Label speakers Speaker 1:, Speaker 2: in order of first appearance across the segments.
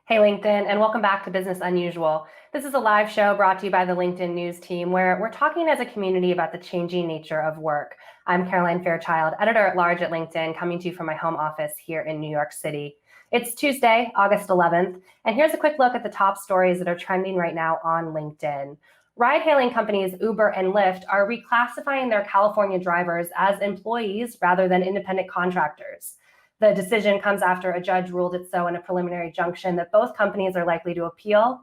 Speaker 1: Hey, LinkedIn, and welcome back to Business Unusual. This is a live show brought to you by the LinkedIn News team where we're talking as a community about the changing nature of work. I'm Caroline Fairchild, editor-at-large at LinkedIn, coming to you from my home office here in New York City. It's Tuesday, August 11th, and here's a quick look at the top stories that are trending right now on LinkedIn. Ride-hailing companies Uber and Lyft are reclassifying their California drivers as employees rather than independent contractors. The decision comes after a judge ruled it so in a preliminary injunction that both companies are likely to appeal.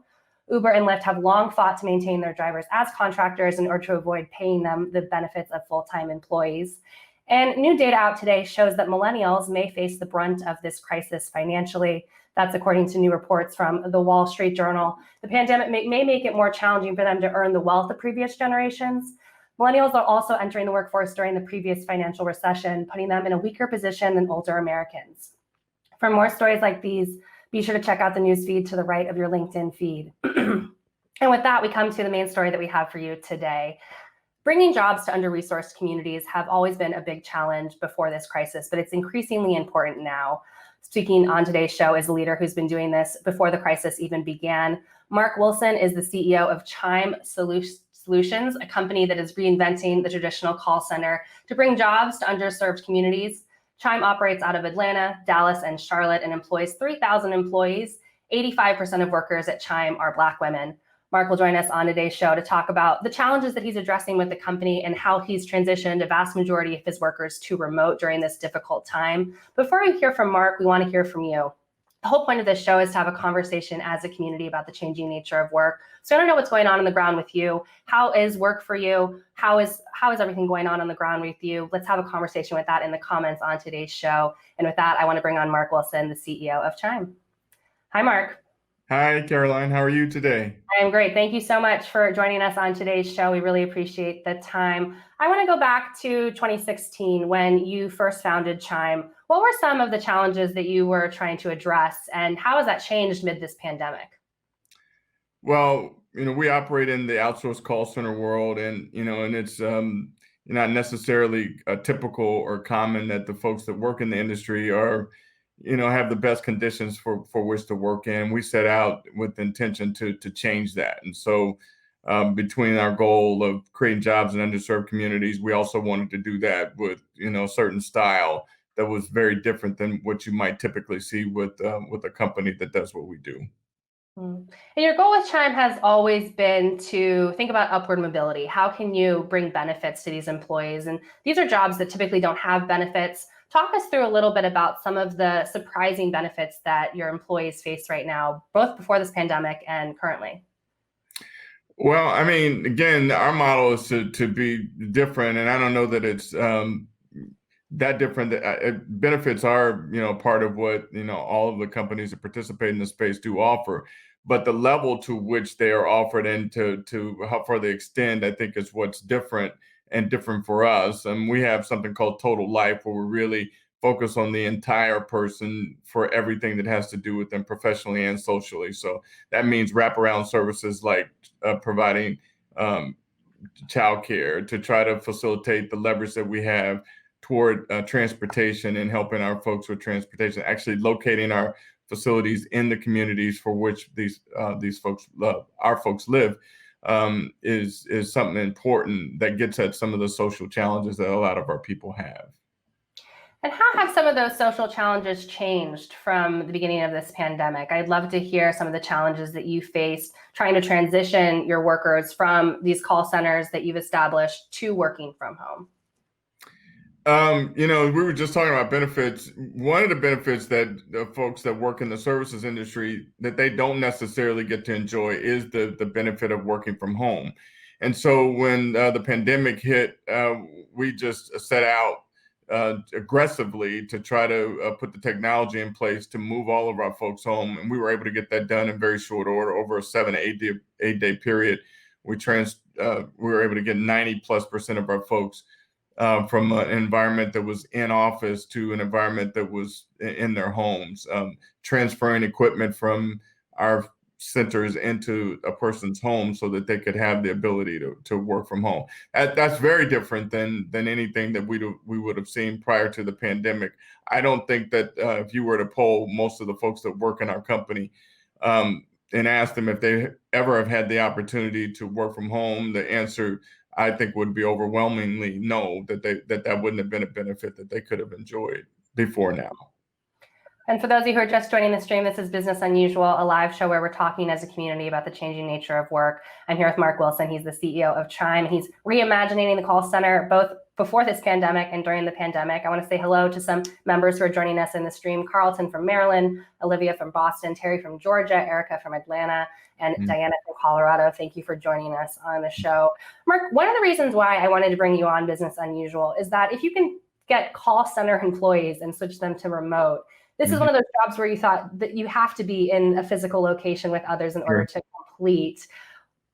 Speaker 1: Uber and Lyft have long fought to maintain their drivers as contractors in order to avoid paying them the benefits of full-time employees. And new data out today shows that millennials may face the brunt of this crisis financially. That's according to new reports from the Wall Street Journal. The pandemic may make it more challenging for them to earn the wealth of previous generations. Millennials are also entering the workforce during the previous financial recession, putting them in a weaker position than older Americans. For more stories like these, be sure to check out the news feed to the right of your LinkedIn feed. And with that, we come to the main story that we have for you today. Bringing jobs to under-resourced communities have always been a big challenge before this crisis, but it's increasingly important now. Speaking on today's show is a leader who's been doing this before the crisis even began. Mark Wilson is the CEO of Chime Solutions, a company that is reinventing the traditional call center to bring jobs to underserved communities. Chime operates out of Atlanta, Dallas, and Charlotte and employs 3,000 employees. 85% of workers at Chime are Black women. Mark will join us on today's show to talk about the challenges that he's addressing with the company and how he's transitioned a vast majority of his workers to remote during this difficult time. Before we hear from Mark, we want to hear from you. The whole point of this show is to have a conversation as a community about the changing nature of work. So I don't know what's going on the ground with you. How is work for you? How is everything going on the ground with you? Let's have a conversation with that in the comments on today's show. And with that, I want to bring on Mark Wilson, the CEO of Chime. Hi, Mark.
Speaker 2: Hi, Caroline. How are you today?
Speaker 1: I'm great. Thank you so much for joining us on today's show. We really appreciate the time. I want to go back to 2016 when you first founded Chime. What were some of the challenges that you were trying to address, and how has that changed mid this pandemic?
Speaker 2: Well, we operate in the outsourced call center world, and it's not necessarily typical or common that the folks that work in the industry are, have the best conditions for which to work in. We set out with the intention to change that, and so between our goal of creating jobs in underserved communities, we also wanted to do that with a certain style that was very different than what you might typically see with a company that does what we do.
Speaker 1: And your goal with Chime has always been to think about upward mobility. How can you bring benefits to these employees? And these are jobs that typically don't have benefits. Talk us through a little bit about some of the surprising benefits that your employees face right now, both before this pandemic and currently.
Speaker 2: Well, I mean, again, our model is to be different, and I don't know that it's that different. Benefits are, part of what all of the companies that participate in the space do offer, but the level to which they are offered and to how far they extend, I think, is what's different and different for us. And we have something called Total Life, where we really focus on the entire person for everything that has to do with them professionally and socially. So that means wraparound services like providing childcare to try to facilitate the leverage that we have toward transportation and helping our folks with transportation, actually locating our facilities in the communities for which these folks love, our folks live, is something important that gets at some of the social challenges that a lot of our people have.
Speaker 1: And how have some of those social challenges changed from the beginning of this pandemic? I'd love to hear some of the challenges that you faced trying to transition your workers from these call centers that you've established to working from home.
Speaker 2: We were just talking about benefits. One of the benefits that the folks that work in the services industry that they don't necessarily get to enjoy is the benefit of working from home. And so when the pandemic hit, we just set out aggressively to try to put the technology in place to move all of our folks home. And we were able to get that done in very short order. Over a 7 to 8 day period, we were able to get 90+% of our folks from an environment that was in office to an environment that was in their homes, transferring equipment from our centers into a person's home so that they could have the ability to work from home. That's very different than anything that we would have seen prior to the pandemic. I don't think that if you were to poll most of the folks that work in our company, and asked them if they ever have had the opportunity to work from home, the answer I think would be overwhelmingly no, that wouldn't have been a benefit that they could have enjoyed before now.
Speaker 1: And for those of you who are just joining the stream, this is Business Unusual, a live show where we're talking as a community about the changing nature of work. I'm here with Mark Wilson. He's the CEO of Chime. He's reimagining the call center both before this pandemic and during the pandemic. I want to say hello to some members who are joining us in the stream. Carlton from Maryland, Olivia from Boston, Terry from Georgia, Erica from Atlanta, and Diana from Colorado. Thank you for joining us on the show. Mark, one of the reasons why I wanted to bring you on Business Unusual is that if you can get call center employees and switch them to remote, this is one of those jobs where you thought that you have to be in a physical location with others in order to complete.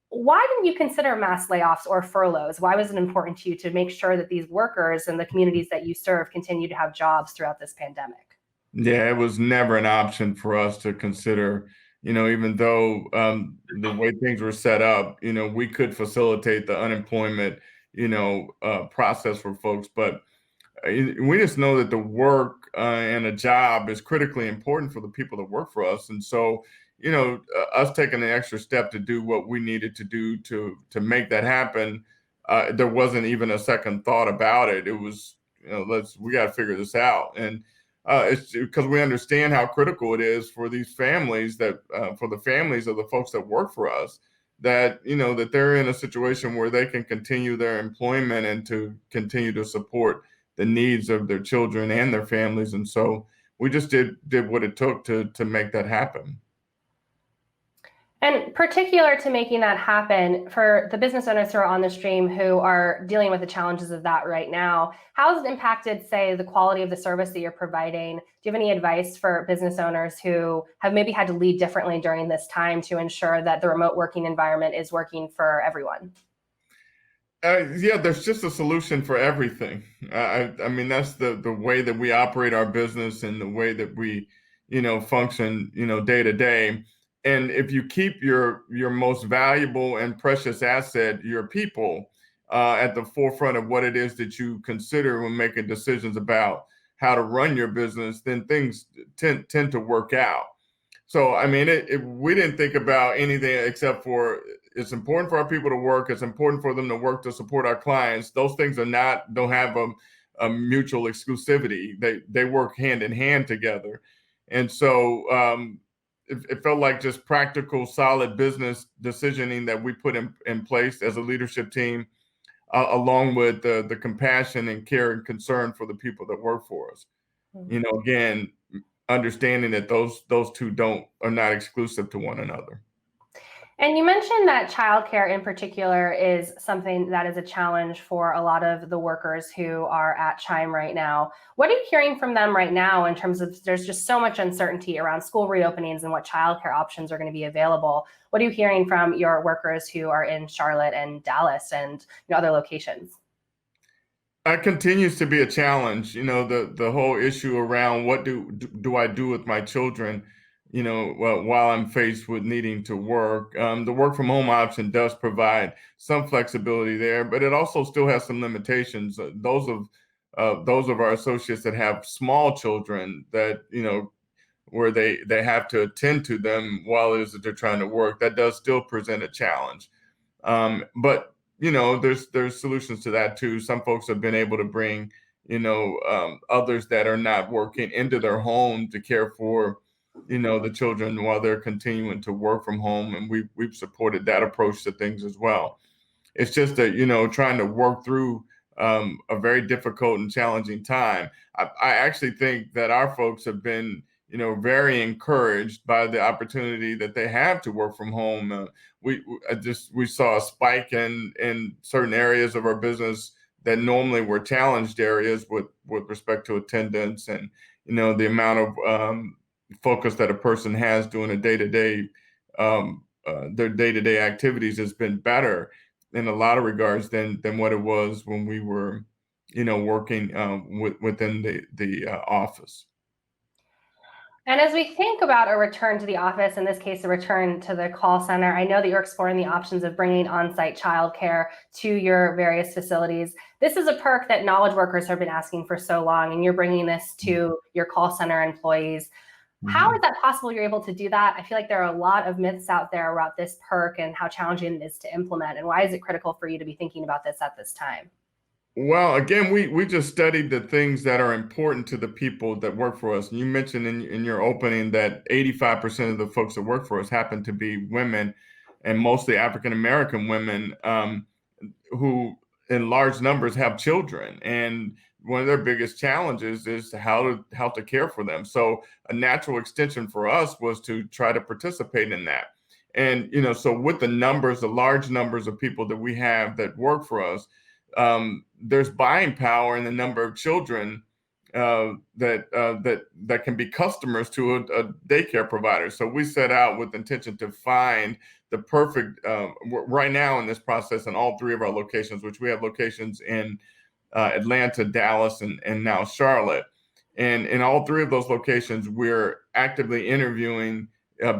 Speaker 1: Why didn't you consider mass layoffs or furloughs? Why was it important to you to make sure that these workers and the communities that you serve continue to have jobs throughout this pandemic?
Speaker 2: Yeah, it was never an option for us to consider, even though the way things were set up, we could facilitate the unemployment, process for folks, but we just know that the work and a job is critically important for the people that work for us. And so, us taking the extra step to do what we needed to do to make that happen, there wasn't even a second thought about it. It was, we got to figure this out. And it's because we understand how critical it is for these families for the families of the folks that work for us, that that they're in a situation where they can continue their employment and to continue to support the needs of their children and their families. And so we just did what it took to make that happen.
Speaker 1: And particular to making that happen, for the business owners who are on the stream who are dealing with the challenges of that right now, how has it impacted, say, the quality of the service that you're providing? Do you have any advice for business owners who have maybe had to lead differently during this time to ensure that the remote working environment is working for everyone?
Speaker 2: Yeah, there's just a solution for everything. I mean, that's the way that we operate our business and the way that we, function, day to day. And if you keep your most valuable and precious asset, your people, at the forefront of what it is that you consider when making decisions about how to run your business, then things tend to work out. So, I mean, we didn't think about anything except for it's important for our people to work. It's important for them to work to support our clients. Those things don't have a mutual exclusivity. They work hand in hand together. And so it felt like just practical, solid business decisioning that we put in place as a leadership team, along with the compassion and care and concern for the people that work for us. Again, understanding that those two are not exclusive to one another.
Speaker 1: And you mentioned that childcare in particular is something that is a challenge for a lot of the workers who are at Chime right now. What are you hearing from them right now in terms of there's just so much uncertainty around school reopenings and what childcare options are going to be available? What are you hearing from your workers who are in Charlotte and Dallas and other locations?
Speaker 2: It continues to be a challenge. The whole issue around what do I do with my children, while I'm faced with needing to work. The work from home option does provide some flexibility there, but it also still has some limitations. Those of our associates that have small children that, where they have to attend to them while it is that they're trying to work, that does still present a challenge. But there's solutions to that too. Some folks have been able to bring, others that are not working into their home to care for, the children while they're continuing to work from home. And we've supported that approach to things as well. It's just that, trying to work through a very difficult and challenging time. I actually think that our folks have been, very encouraged by the opportunity that they have to work from home. We saw a spike in certain areas of our business that normally were challenged areas with respect to attendance and, the amount of focus that a person has doing a day-to-day, their day-to-day activities has been better in a lot of regards than what it was when we were, working within the office.
Speaker 1: And as we think about a return to the office, in this case, a return to the call center, I know that you're exploring the options of bringing on-site childcare to your various facilities. This is a perk that knowledge workers have been asking for so long, and you're bringing this to your call center employees. How is that possible you're able to do that? I feel like there are a lot of myths out there about this perk and how challenging it is to implement. And why is it critical for you to be thinking about this at this time?
Speaker 2: Well, again, we just studied the things that are important to the people that work for us. And you mentioned in your opening that 85% of the folks that work for us happen to be women, and mostly African American women, who in large numbers have children. And one of their biggest challenges is how to care for them. So a natural extension for us was to try to participate in that. And so with the large numbers of people that we have that work for us, there's buying power in the number of children that can be customers to a daycare provider. So we set out with intention to find the perfect, right now in this process in all three of our locations, which we have locations in Atlanta, Dallas, and now Charlotte. And in all three of those locations, we're actively interviewing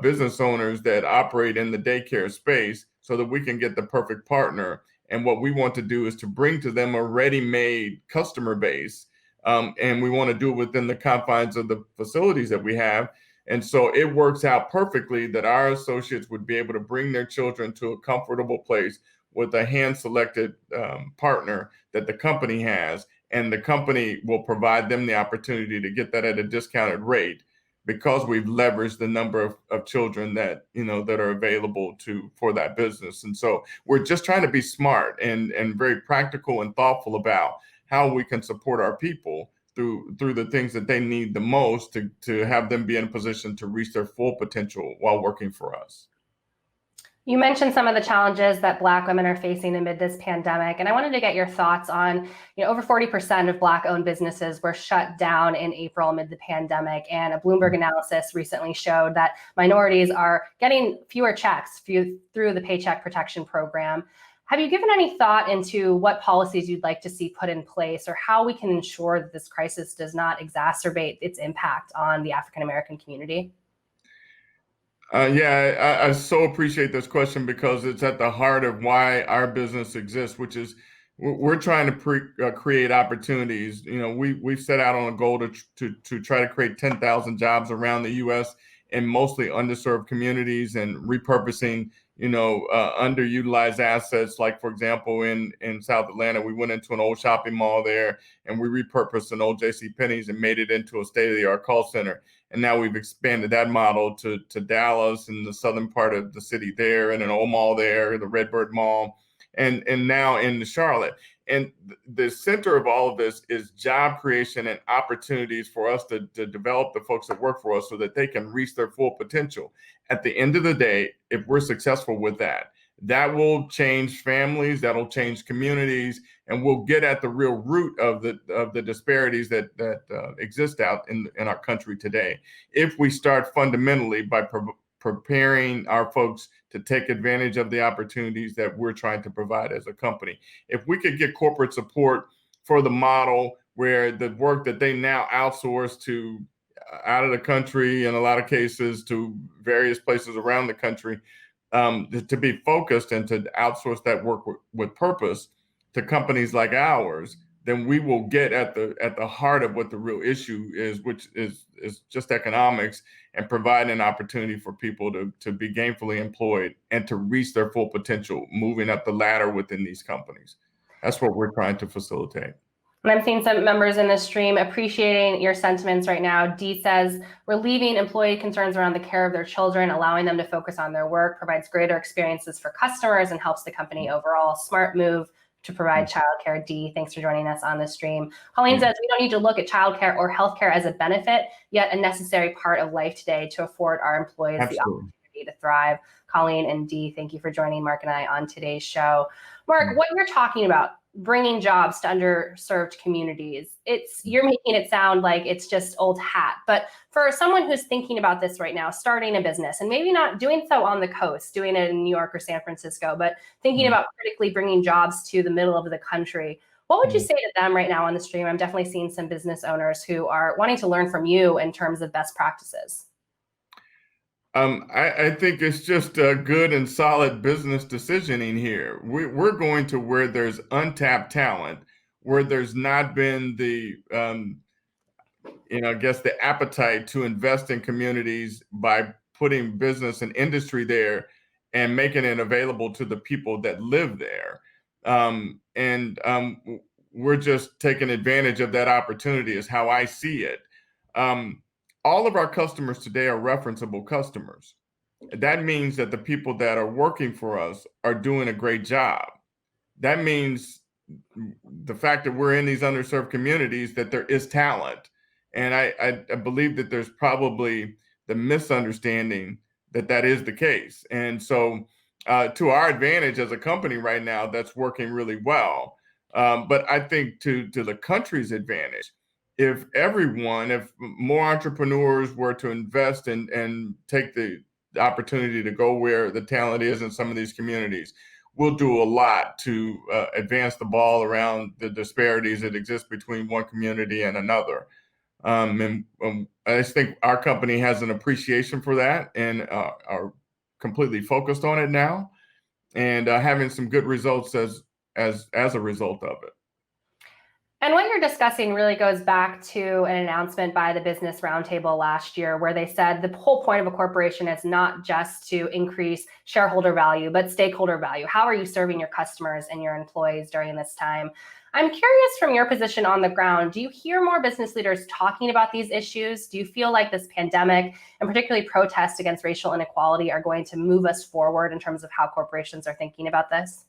Speaker 2: business owners that operate in the daycare space so that we can get the perfect partner. And what we want to do is to bring to them a ready-made customer base. And we want to do it within the confines of the facilities that we have. And so it works out perfectly that our associates would be able to bring their children to a comfortable place with a hand-selected partner that the company has, and the company will provide them the opportunity to get that at a discounted rate because we've leveraged the number of children that are available for that business. And so we're just trying to be smart and very practical and thoughtful about how we can support our people through the things that they need the most to have them be in a position to reach their full potential while working for us.
Speaker 1: You mentioned some of the challenges that Black women are facing amid this pandemic, and I wanted to get your thoughts on, over 40% of Black-owned businesses were shut down in April amid the pandemic, and a Bloomberg analysis recently showed that minorities are getting fewer checks through the Paycheck Protection Program. Have you given any thought into what policies you'd like to see put in place, or how we can ensure that this crisis does not exacerbate its impact on the African American community?
Speaker 2: I so appreciate this question because it's at the heart of why our business exists, which is we're trying to create opportunities. We've set out on a goal to try to create 10,000 jobs around the U.S. in mostly underserved communities and repurposing, underutilized assets. Like, for example, in South Atlanta, we went into an old shopping mall there and we repurposed an old JCPenney's and made it into a state-of-the-art call center. And now we've expanded that model to Dallas and the southern part of the city there, and an old mall there, the Redbird Mall, and now in Charlotte. And the center of all of this is job creation and opportunities for us to develop the folks that work for us so that they can reach their full potential. At the end of the day, if we're successful with that, that will change families, that'll change communities, and we'll get at the real root of the disparities that exist out in our country today. If we start fundamentally by preparing our folks to take advantage of the opportunities that we're trying to provide as a company. If we could get corporate support for the model where the work that they now outsource to out of the country, in a lot of cases to various places around the country, to be focused and to outsource that work with purpose to companies like ours, then we will get at the heart of what the real issue is, which is just economics, and provide an opportunity for people to be gainfully employed and to reach their full potential, moving up the ladder within these companies. That's what we're trying to facilitate.
Speaker 1: And I'm seeing some members in this stream appreciating your sentiments right now. Dee says, relieving employee concerns around the care of their children, allowing them to focus on their work, provides greater experiences for customers and helps the company overall. Smart move to provide childcare. Dee, thanks for joining us on the stream. Colleen says, we don't need to look at childcare or healthcare as a benefit, yet a necessary part of life today to afford our employees the opportunity to thrive. Colleen and Dee, thank you for joining Mark and I on today's show. Mark, what you're talking about, bringing jobs to underserved communities, you're making it sound like it's just old hat. But for someone who's thinking about this right now, starting a business, and maybe not doing so on the coast, doing it in New York or San Francisco, but thinking about critically bringing jobs to the middle of the country, what would you say to them right now on the stream? I'm definitely seeing some business owners who are wanting to learn from you in terms of best practices.
Speaker 2: I think it's just a good and solid business decisioning here. We're going to where there's untapped talent, where there's not been the I guess the appetite to invest in communities by putting business and industry there and making it available to the people that live there. And we're just taking advantage of that opportunity, is how I see it. Um, all of our customers today are referenceable customers. That means that the people that are working for us are doing a great job. That means the fact that we're in these underserved communities, that there is talent. And I believe that there's probably the misunderstanding that that is the case. And so, to our advantage as a company right now, that's working really well. But I think to the country's advantage, if more entrepreneurs were to invest and take the opportunity to go where the talent is in some of these communities, we'll do a lot to advance the ball around the disparities that exist between one community and another. And I just think our company has an appreciation for that and are completely focused on it now, and having some good results as a result of it.
Speaker 1: And what you're discussing really goes back to an announcement by the Business Roundtable last year, where they said the whole point of a corporation is not just to increase shareholder value, but stakeholder value. How are you serving your customers and your employees during this time? I'm curious, from your position on the ground, do you hear more business leaders talking about these issues? Do you feel like this pandemic, and particularly protests against racial inequality, are going to move us forward in terms of how corporations are thinking about this?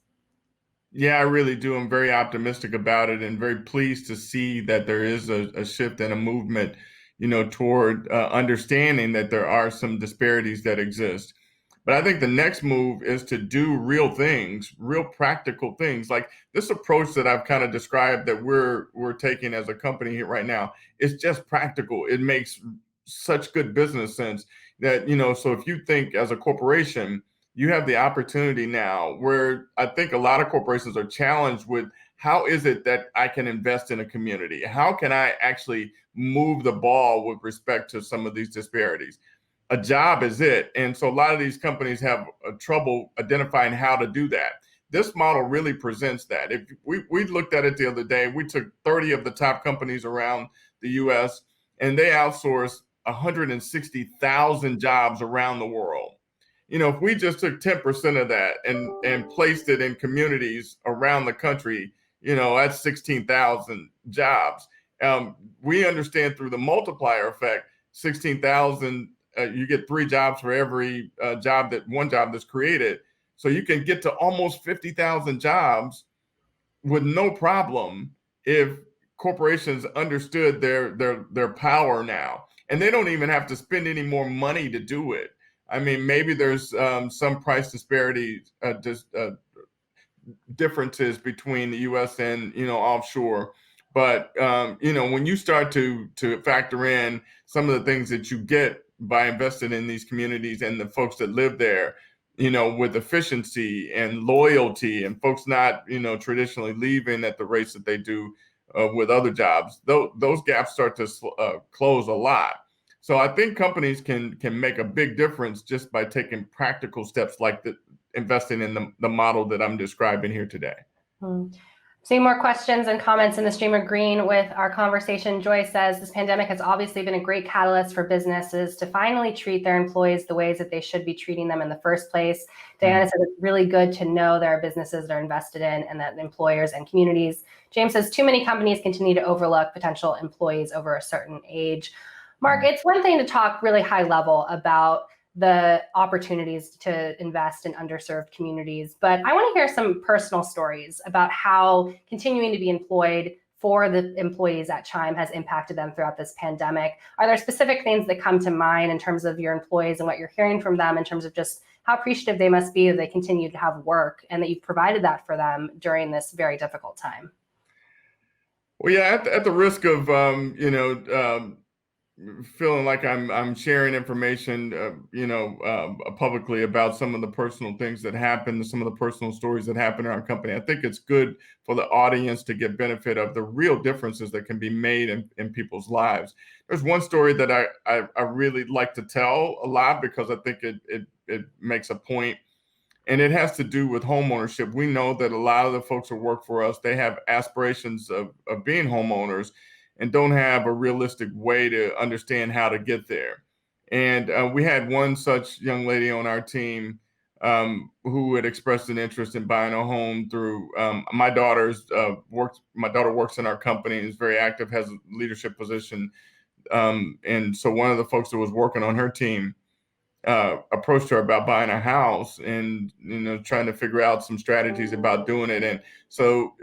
Speaker 2: Yeah, I really do. I'm very optimistic about it and very pleased to see that there is a shift and a movement, toward understanding that there are some disparities that exist. But I think the next move is to do real things, real practical things. Like this approach that I've kind of described that we're taking as a company here right now is just practical. It makes such good business sense that, so if you think as a corporation, you have the opportunity now where I think a lot of corporations are challenged with, how is it that I can invest in a community? How can I actually move the ball with respect to some of these disparities? A job is it. And so a lot of these companies have trouble identifying how to do that. This model really presents that. If we looked at it the other day, we took 30 of the top companies around the US and they outsourced 160,000 jobs around the world. If we just took 10% of that and placed it in communities around the country, that's 16,000 jobs. We understand through the multiplier effect, 16,000, you get 3 jobs for every one job that's created. So you can get to almost 50,000 jobs with no problem if corporations understood their power now. And they don't even have to spend any more money to do it. I mean, maybe there's some price disparity, differences between the U.S. and offshore, but when you start to factor in some of the things that you get by investing in these communities and the folks that live there, with efficiency and loyalty, and folks not traditionally leaving at the rates that they do with other jobs, those gaps start to close a lot. So I think companies can make a big difference just by taking practical steps like investing in the model that I'm describing here today.
Speaker 1: Seeing more questions and comments in the stream. Agreeing with our conversation, Joy says, this pandemic has obviously been a great catalyst for businesses to finally treat their employees the ways that they should be treating them in the first place. Diana said it's really good to know there are businesses that are invested in, and that employers and communities. James says too many companies continue to overlook potential employees over a certain age. Mark, it's one thing to talk really high level about the opportunities to invest in underserved communities, but I want to hear some personal stories about how continuing to be employed for the employees at Chime has impacted them throughout this pandemic. Are there specific things that come to mind in terms of your employees and what you're hearing from them in terms of just how appreciative they must be that they continue to have work and that you've provided that for them during this very difficult time?
Speaker 2: Well, yeah, at the risk of feeling like I'm sharing information, publicly about some of the personal things that happen, some of the personal stories that happen in our company. I think it's good for the audience to get benefit of the real differences that can be made in people's lives. There's one story that I really like to tell a lot because I think it makes a point, and it has to do with homeownership. We know that a lot of the folks who work for us, they have aspirations of being homeowners. and don't have a realistic way to understand how to get there. And we had one such young lady on our team who had expressed an interest in buying a home through my daughter's works. My daughter works in our company, is very active, has a leadership position. And so one of the folks that was working on her team approached her about buying a house, and trying to figure out some strategies about doing it. And so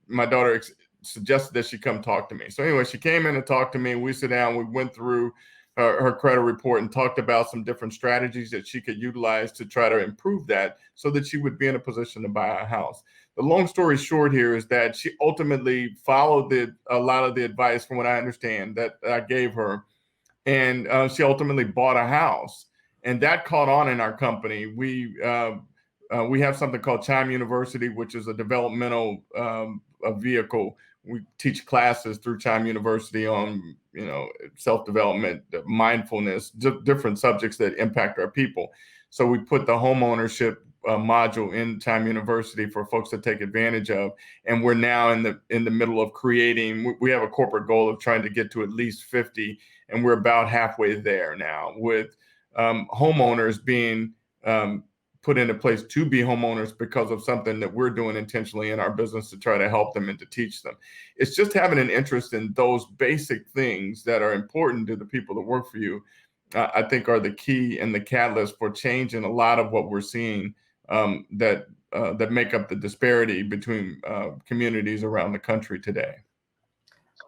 Speaker 2: my daughter suggested that she come talk to me. So anyway, she came in and talked to me. We sat down, we went through her credit report and talked about some different strategies that she could utilize to try to improve that so that she would be in a position to buy a house. The long story short here is that she ultimately followed a lot of the advice, from what I understand, that I gave her. And she ultimately bought a house. And that caught on in our company. We have something called Chime University, which is a developmental a vehicle. We teach classes through Chime University on, self-development, mindfulness, different subjects that impact our people. So we put the home ownership module in Chime University for folks to take advantage of. And we're now in the middle of creating. We have a corporate goal of trying to get to at least 50, and we're about halfway there now, with homeowners being put into place to be homeowners because of something that we're doing intentionally in our business to try to help them and to teach them. It's just having an interest in those basic things that are important to the people that work for you, I think, are the key and the catalyst for change in a lot of what we're seeing that make up the disparity between communities around the country today.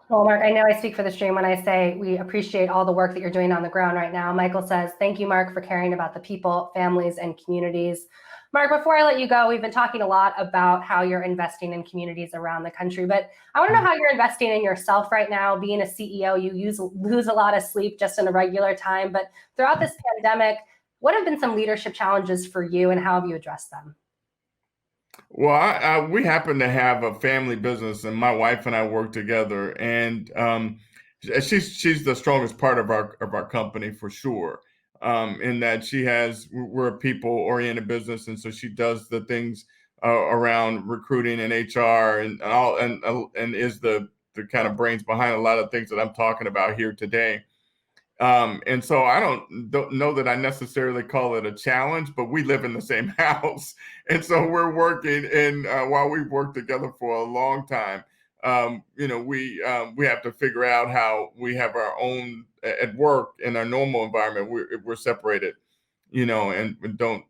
Speaker 1: Well, Mark, I know I speak for the stream when I say we appreciate all the work that you're doing on the ground right now. Michael says, thank you, Mark, for caring about the people, families, and communities. Mark, before I let you go, we've been talking a lot about how you're investing in communities around the country, but I want to know how you're investing in yourself right now. Being a CEO, you lose a lot of sleep just in a regular time, but throughout this pandemic, what have been some leadership challenges for you, and how have you addressed them?
Speaker 2: Well, we happen to have a family business, and my wife and I work together. And she's the strongest part of our company for sure. In that we're a people-oriented business, and so she does the things around recruiting and HR and all, and is the kind of brains behind a lot of things that I'm talking about here today. And so I don't know that I necessarily call it a challenge, but we live in the same house. And so we're working, and while we've worked together for a long time, we have to figure out how we have our own at work. In our normal environment, we're separated, and we don't,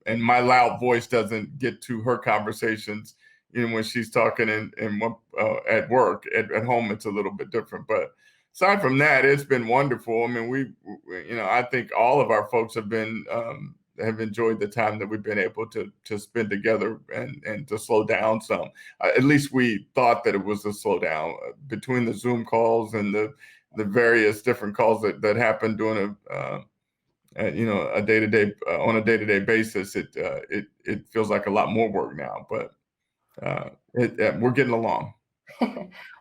Speaker 2: and my loud voice doesn't get to her conversations, when she's talking at work. At home, it's a little bit different, but aside from that, it's been wonderful. I mean, I think all of our folks have enjoyed the time that we've been able to spend together and to slow down some. At least we thought that it was a slowdown between the Zoom calls and the various different calls that happen during a day-to-day on a day-to-day basis. It feels like a lot more work now, but we're getting along.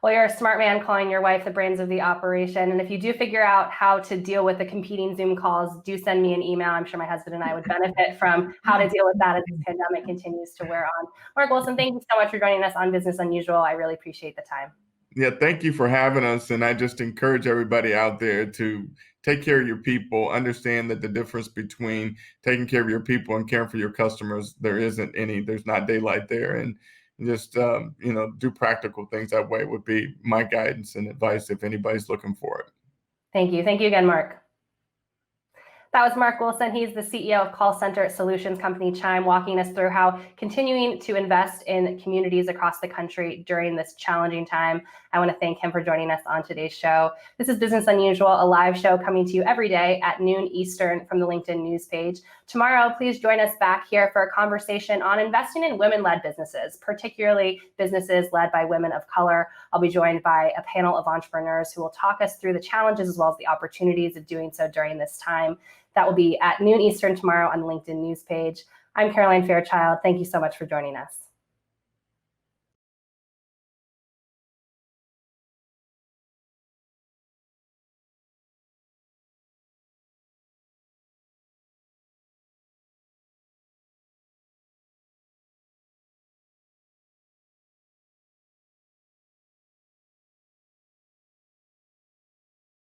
Speaker 1: Well, you're a smart man, calling your wife the brains of the operation. And if you do figure out how to deal with the competing Zoom calls, do send me an email. I'm sure my husband and I would benefit from how to deal with that as the pandemic continues to wear on. Mark Wilson, thank you so much for joining us on Business Unusual. I really appreciate the time.
Speaker 2: Yeah, thank you for having us. And I just encourage everybody out there to take care of your people. Understand that the difference between taking care of your people and caring for your customers, there's not daylight there. And just, do practical things that way would be my guidance and advice if anybody's looking for it.
Speaker 1: Thank you. Thank you again, Mark. That was Mark Wilson. He's the CEO of call center solutions company Chime, walking us through how continuing to invest in communities across the country during this challenging time. I want to thank him for joining us on today's show. This is Business Unusual, a live show coming to you every day at noon Eastern from the LinkedIn news page. Tomorrow, please join us back here for a conversation on investing in women-led businesses, particularly businesses led by women of color. I'll be joined by a panel of entrepreneurs who will talk us through the challenges as well as the opportunities of doing so during this time. That will be at noon Eastern tomorrow on the LinkedIn news page. I'm Caroline Fairchild. Thank you so much for joining us.